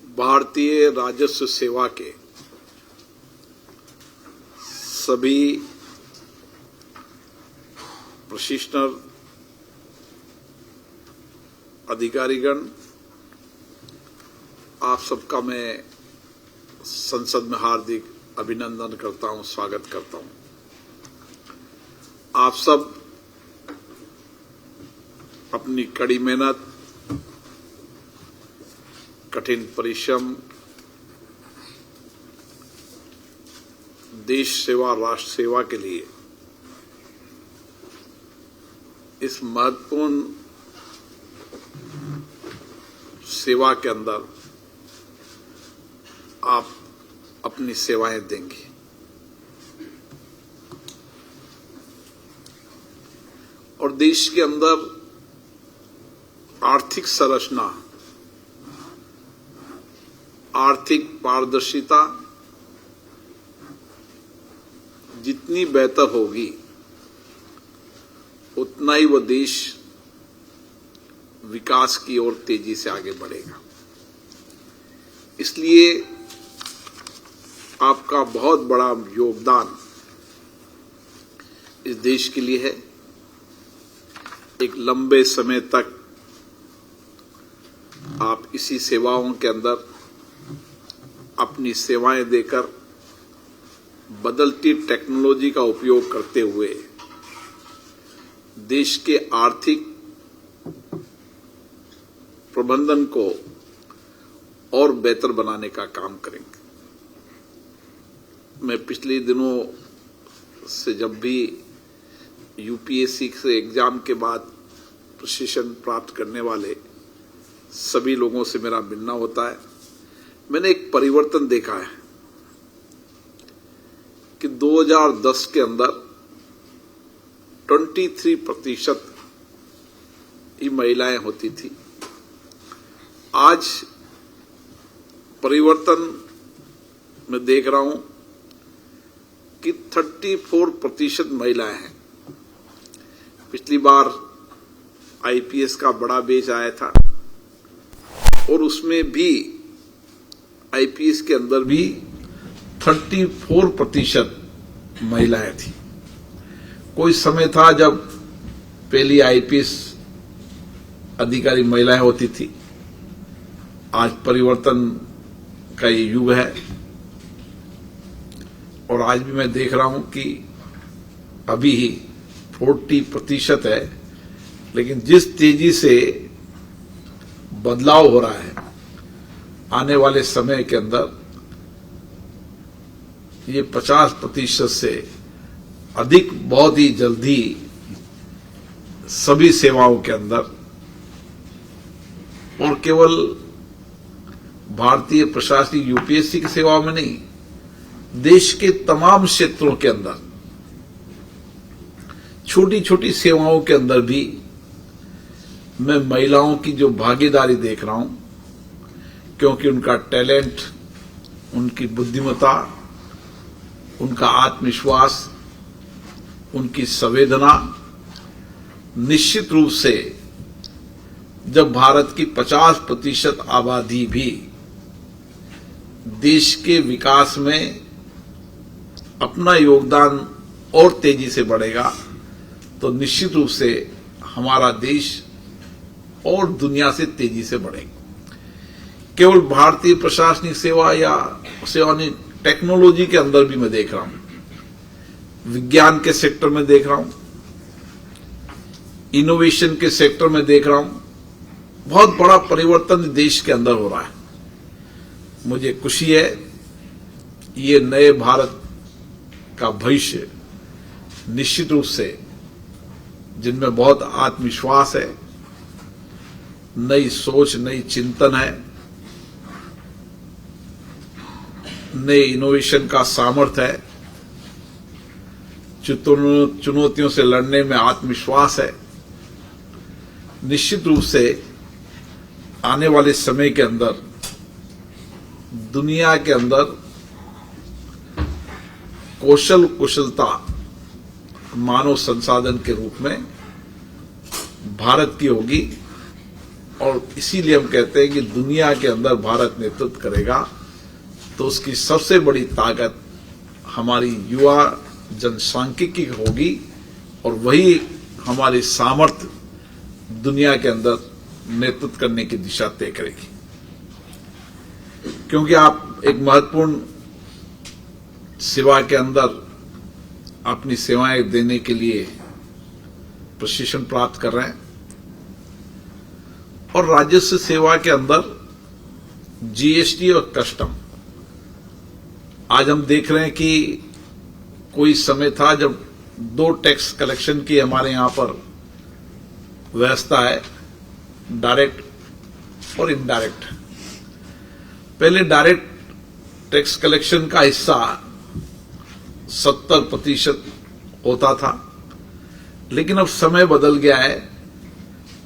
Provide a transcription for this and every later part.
भारतीय राजस्व सेवा के सभी प्रशिक्षण अधिकारीगण, आप सबका मैं संसद में हार्दिक अभिनंदन करता हूं, स्वागत करता हूं। आप सब अपनी कड़ी मेहनत, कठिन परिश्रम, देश सेवा, राष्ट्र सेवा के लिए इस महत्वपूर्ण सेवा के अंदर आप अपनी सेवाएं देंगे। और देश के अंदर आर्थिक संरचना, आर्थिक पारदर्शिता जितनी बेहतर होगी उतना ही वह देश विकास की ओर तेजी से आगे बढ़ेगा। इसलिए आपका बहुत बड़ा योगदान इस देश के लिए है। एक लंबे समय तक आप इसी सेवाओं के अंदर अपनी सेवाएं देकर बदलती टेक्नोलॉजी का उपयोग करते हुए देश के आर्थिक प्रबंधन को और बेहतर बनाने का काम करेंगे। मैं पिछले दिनों से जब भी यूपीएससी से एग्जाम के बाद प्रशिक्षण प्राप्त करने वाले सभी लोगों से मेरा मिलना होता है, मैंने एक परिवर्तन देखा है कि 2010 के अंदर 23% ही महिलाएं होती थी। आज परिवर्तन मैं देख रहा हूं कि 34% महिलाएं हैं। पिछली बार आईपीएस का बड़ा बैच आया था और उसमें भी आईपीएस के अंदर भी 34% महिलाएं थी। कोई समय था जब पहली आईपीएस अधिकारी महिलाएं होती थी। आज परिवर्तन का ये युग है और आज भी मैं देख रहा हूं कि अभी ही 40% है, लेकिन जिस तेजी से बदलाव हो रहा है, आने वाले समय के अंदर ये 50% से अधिक बहुत ही जल्दी सभी सेवाओं के अंदर, और केवल भारतीय प्रशासनिक यूपीएससी की सेवाओं में नहीं, देश के तमाम क्षेत्रों के अंदर छोटी छोटी सेवाओं के अंदर भी मैं महिलाओं की जो भागीदारी देख रहा हूं, क्योंकि उनका टैलेंट, उनकी बुद्धिमत्ता, उनका आत्मविश्वास, उनकी संवेदना निश्चित रूप से जब भारत की 50% आबादी भी देश के विकास में अपना योगदान और तेजी से बढ़ेगा तो निश्चित रूप से हमारा देश और दुनिया से तेजी से बढ़ेगा। केवल भारतीय प्रशासनिक सेवा या सेवा नहीं, टेक्नोलॉजी के अंदर भी मैं देख रहा हूं, विज्ञान के सेक्टर में देख रहा हूं, इनोवेशन के सेक्टर में देख रहा हूं, बहुत बड़ा परिवर्तन देश के अंदर हो रहा है। मुझे खुशी है, ये नए भारत का भविष्य निश्चित रूप से, जिनमें बहुत आत्मविश्वास है, नई सोच, नई चिंतन है, नए इनोवेशन का सामर्थ्य है, चुनौतियों से लड़ने में आत्मविश्वास है, निश्चित रूप से आने वाले समय के अंदर दुनिया के अंदर कुशलता मानव संसाधन के रूप में भारत की होगी और इसीलिए हम कहते हैं कि दुनिया के अंदर भारत नेतृत्व करेगा तो उसकी सबसे बड़ी ताकत हमारी युवा जनसांख्यिकी होगी और वही हमारी सामर्थ्य दुनिया के अंदर नेतृत्व करने की दिशा तय करेगी। क्योंकि आप एक महत्वपूर्ण सेवा के अंदर अपनी सेवाएं देने के लिए प्रशिक्षण प्राप्त कर रहे हैं और राजस्व सेवा के अंदर जीएसटी और कस्टम, आज हम देख रहे हैं कि कोई समय था जब 2 टैक्स कलेक्शन की हमारे यहां पर व्यवस्था है, डायरेक्ट और इनडायरेक्ट। पहले डायरेक्ट टैक्स कलेक्शन का हिस्सा 70% होता था, लेकिन अब समय बदल गया है।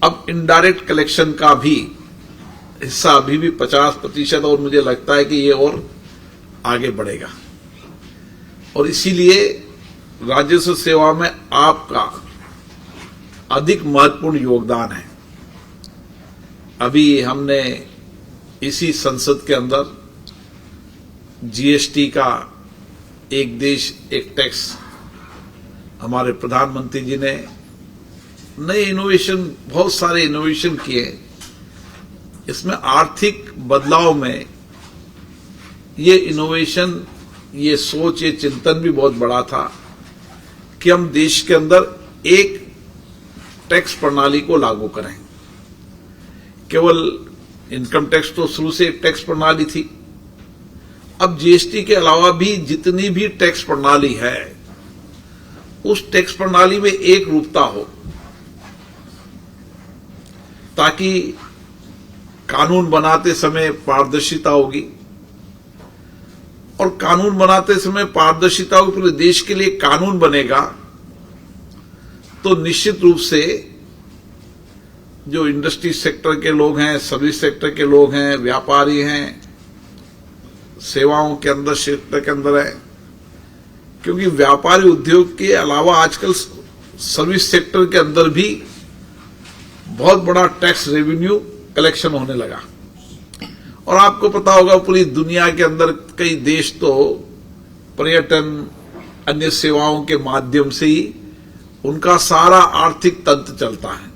अब इनडायरेक्ट कलेक्शन का भी हिस्सा अभी भी 50% और मुझे लगता है कि ये और आगे बढ़ेगा। और इसीलिए राजस्व सेवा में आपका अधिक महत्वपूर्ण योगदान है। अभी हमने इसी संसद के अंदर जीएसटी का एक देश एक टैक्स, हमारे प्रधानमंत्री जी ने नए इनोवेशन, बहुत सारे इनोवेशन किए। इसमें आर्थिक बदलाव में ये इनोवेशन, ये सोच, ये चिंतन भी बहुत बड़ा था कि हम देश के अंदर एक टैक्स प्रणाली को लागू करें। केवल इनकम टैक्स तो शुरू से एक टैक्स प्रणाली थी, अब जीएसटी के अलावा भी जितनी भी टैक्स प्रणाली है उस टैक्स प्रणाली में एक रूपता हो, ताकि कानून बनाते समय पारदर्शिता होगी। और कानून बनाते समय पारदर्शिता होगी, पूरे देश के लिए कानून बनेगा तो निश्चित रूप से जो इंडस्ट्री सेक्टर के लोग हैं, सर्विस सेक्टर के लोग हैं, व्यापारी हैं, सेवाओं के अंदर क्षेत्र के अंदर है, क्योंकि व्यापारी उद्योग के अलावा आजकल सर्विस सेक्टर के अंदर भी बहुत बड़ा टैक्स रेवेन्यू कलेक्शन होने लगा। और आपको पता होगा पूरी दुनिया के अंदर कई देश तो पर्यटन, अन्य सेवाओं के माध्यम से ही उनका सारा आर्थिक तंत्र चलता है।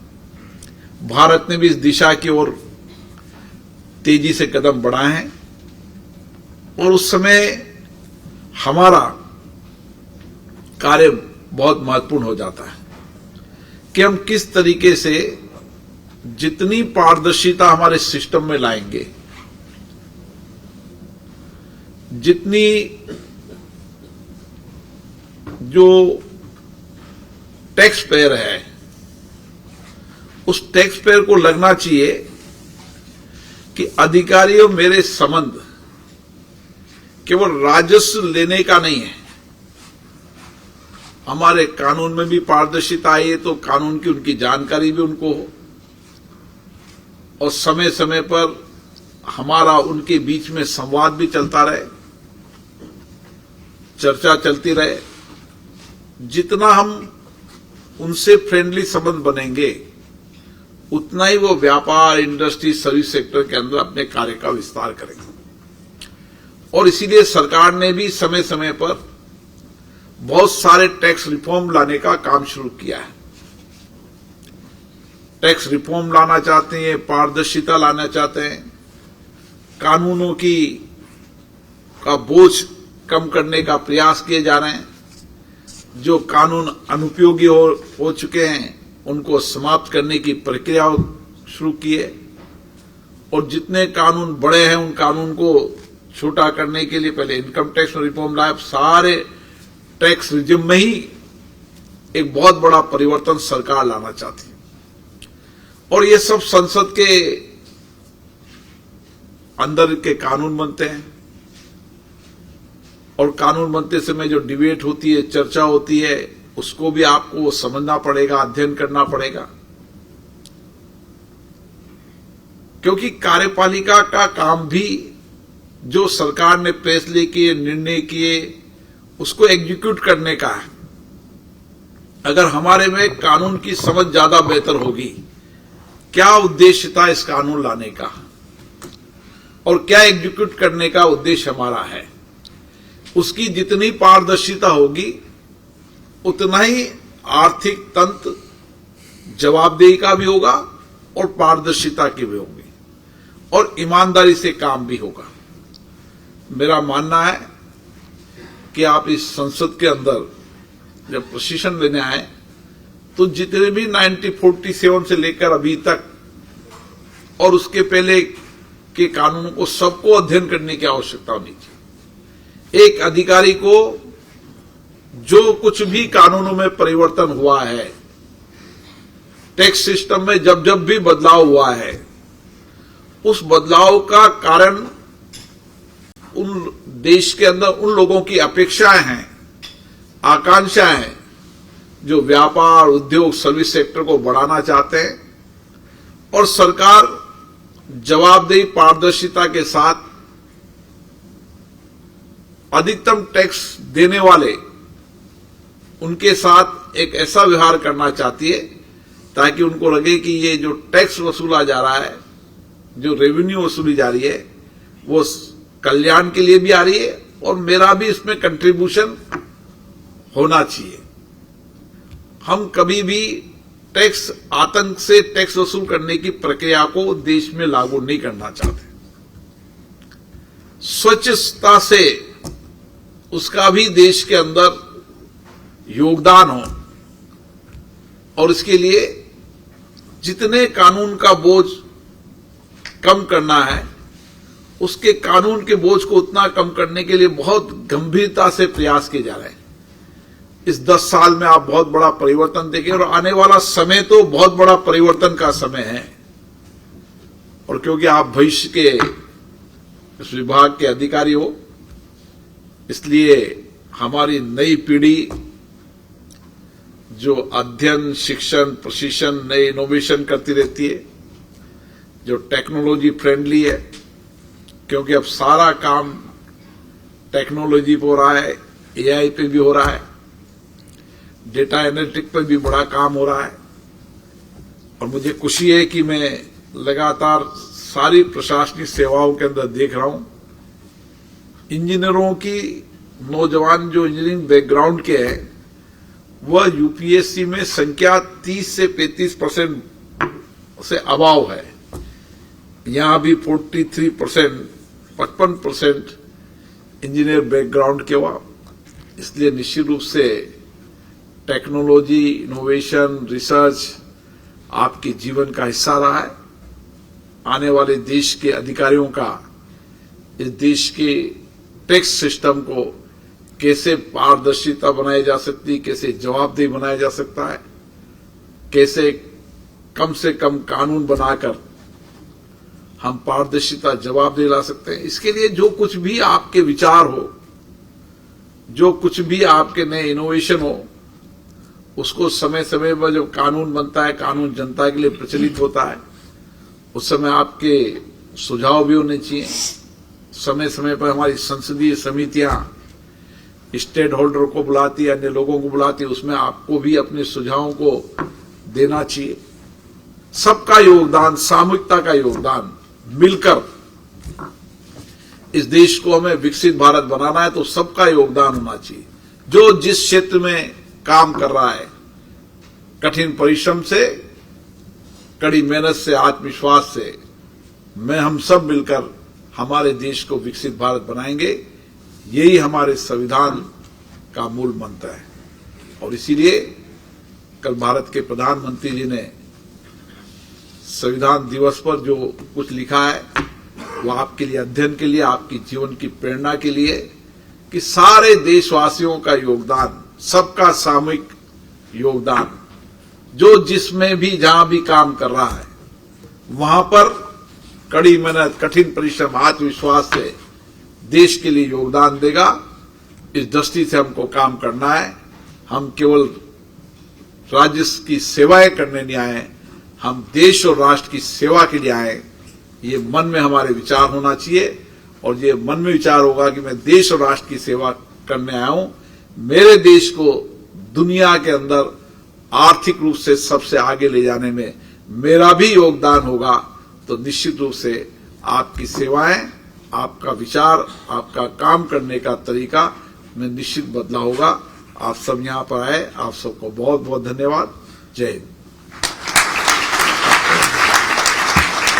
भारत ने भी इस दिशा की ओर तेजी से कदम बढ़ाए हैं और उस समय हमारा कार्य बहुत महत्वपूर्ण हो जाता है कि हम किस तरीके से जितनी पारदर्शिता हमारे सिस्टम में लाएंगे, जितनी जो टैक्स पेयर है उस टैक्स पेयर को लगना चाहिए कि अधिकारियों मेरे संबंध केवल राजस्व लेने का नहीं है। हमारे कानून में भी पारदर्शिता आई है तो कानून की उनकी जानकारी भी उनको हो और समय समय पर हमारा उनके बीच में संवाद भी चलता रहे, चर्चा चलती रहे। जितना हम उनसे फ्रेंडली संबंध बनेंगे उतना ही वो व्यापार, इंडस्ट्री, सर्विस सेक्टर के अंदर अपने कार्य का विस्तार करेंगे। और इसीलिए सरकार ने भी समय समय पर बहुत सारे टैक्स रिफॉर्म लाने का काम शुरू किया है। टैक्स रिफॉर्म लाना चाहते हैं, पारदर्शिता लाना चाहते हैं, कानूनों का बोझ कम करने का प्रयास किए जा रहे हैं। जो कानून अनुपयोगी हो चुके हैं उनको समाप्त करने की प्रक्रिया शुरू की है और जितने कानून बड़े हैं उन कानून को छोटा करने के लिए पहले इनकम टैक्स में रिफॉर्म लाए। सारे टैक्स रिजिम में ही एक बहुत बड़ा परिवर्तन सरकार लाना चाहती है और ये सब संसद के अंदर के कानून बनते हैं और कानून बनते समय जो डिबेट होती है, चर्चा होती है, उसको भी आपको समझना पड़ेगा, अध्ययन करना पड़ेगा। क्योंकि कार्यपालिका का काम भी जो सरकार ने फैसले किए, निर्णय किए, उसको एग्जीक्यूट करने का है। अगर हमारे में कानून की समझ ज्यादा बेहतर होगी क्या उद्देश्य था इस कानून लाने का और क्या एग्जीक्यूट करने का उद्देश्य हमारा है, उसकी जितनी पारदर्शिता होगी उतना ही आर्थिक तंत्र जवाबदेही का भी होगा और पारदर्शिता की भी होगी और ईमानदारी से काम भी होगा। मेरा मानना है कि आप इस संसद के अंदर जब प्रशिक्षण लेने आए तो जितने भी 1947 से लेकर अभी तक और उसके पहले के कानूनों को सबको अध्ययन करने की आवश्यकता होनी चाहिए। एक अधिकारी को जो कुछ भी कानूनों में परिवर्तन हुआ है, टैक्स सिस्टम में जब जब भी बदलाव हुआ है, उस बदलाव का कारण उन देश के अंदर उन लोगों की अपेक्षाएं हैं, आकांक्षाएं हैं जो व्यापार, उद्योग, सर्विस सेक्टर को बढ़ाना चाहते हैं और सरकार जवाबदेही, पारदर्शिता के साथ अधिकतम टैक्स देने वाले उनके साथ एक ऐसा व्यवहार करना चाहती है ताकि उनको लगे कि ये जो टैक्स वसूला जा रहा है, जो रेवेन्यू वसूली जा रही है, वो कल्याण के लिए भी आ रही है और मेरा भी इसमें कंट्रीब्यूशन होना चाहिए। हम कभी भी टैक्स आतंक से टैक्स वसूल करने की प्रक्रिया को देश में लागू नहीं करना चाहते। स्वच्छता से उसका भी देश के अंदर योगदान हो और इसके लिए जितने कानून का बोझ कम करना है, उसके कानून के बोझ को उतना कम करने के लिए बहुत गंभीरता से प्रयास किए जा रहे हैं। इस 10 साल में आप बहुत बड़ा परिवर्तन देखें और आने वाला समय तो बहुत बड़ा परिवर्तन का समय है। और क्योंकि आप भविष्य के इस विभाग के अधिकारी हो, इसलिए हमारी नई पीढ़ी जो अध्ययन, शिक्षण, प्रशिक्षण, नए इनोवेशन करती रहती है, जो टेक्नोलॉजी फ्रेंडली है, क्योंकि अब सारा काम टेक्नोलॉजी पे हो रहा है, एआई पे भी हो रहा है, डेटा एनालिटिक पे भी बड़ा काम हो रहा है। और मुझे खुशी है कि मैं लगातार सारी प्रशासनिक सेवाओं के अंदर देख रहा हूं, इंजीनियरों की, नौजवान जो इंजीनियरिंग बैकग्राउंड के हैं, वह यूपीएससी में संख्या 30 से 35% से अभाव है। यहां भी 43%, 55% इंजीनियर बैकग्राउंड के हुआ। इसलिए निश्चित रूप से टेक्नोलॉजी, इनोवेशन, रिसर्च आपके जीवन का हिस्सा रहा है। आने वाले देश के अधिकारियों का इस देश के टैक्स सिस्टम को कैसे पारदर्शिता बनाई जा सकती है, कैसे जवाबदेही बनाया जा सकता है, कैसे कम से कम कानून बनाकर हम पारदर्शिता, जवाबदेही ला सकते हैं। इसके लिए जो कुछ भी आपके विचार हो, जो कुछ भी आपके नए इनोवेशन हो, उसको समय समय पर जब कानून बनता है, कानून जनता के लिए प्रचलित होता है, उस समय आपके सुझाव भी होने चाहिए। समय समय पर हमारी संसदीय समितियां स्टेक होल्डर को बुलाती है, अन्य लोगों को बुलाती है, उसमें आपको भी अपने सुझावों को देना चाहिए। सबका योगदान, सामूहिकता का योगदान, मिलकर इस देश को हमें विकसित भारत बनाना है तो सबका योगदान होना चाहिए। जो जिस क्षेत्र में काम कर रहा है, कठिन परिश्रम से, कड़ी मेहनत से, आत्मविश्वास से, हम सब मिलकर हमारे देश को विकसित भारत बनाएंगे। यही हमारे संविधान का मूल मंत्र है। और इसीलिए कल भारत के प्रधानमंत्री जी ने संविधान दिवस पर जो कुछ लिखा है, वो आपके लिए अध्ययन के लिए, आपकी जीवन की प्रेरणा के लिए, कि सारे देशवासियों का योगदान, सबका सामूहिक योगदान, जो जिसमें भी जहां भी काम कर रहा है वहां पर कड़ी मेहनत, कठिन परिश्रम, आत्मविश्वास से देश के लिए योगदान देगा। इस दृष्टि से हमको काम करना है। हम केवल राज्य की सेवाएं करने नहीं आए, हम देश और राष्ट्र की सेवा के लिए आए। ये मन में हमारे विचार होना चाहिए और ये मन में विचार होगा कि मैं देश और राष्ट्र की सेवा करने आया हूं। मेरे देश को दुनिया के अंदर आर्थिक रूप से सबसे आगे ले जाने में मेरा भी योगदान होगा तो निश्चित रूप से आपकी सेवाएं, आपका विचार, आपका काम करने का तरीका में निश्चित बदलाव होगा। आप सब यहां पर आए, आप सबको बहुत बहुत धन्यवाद। जय हिंद।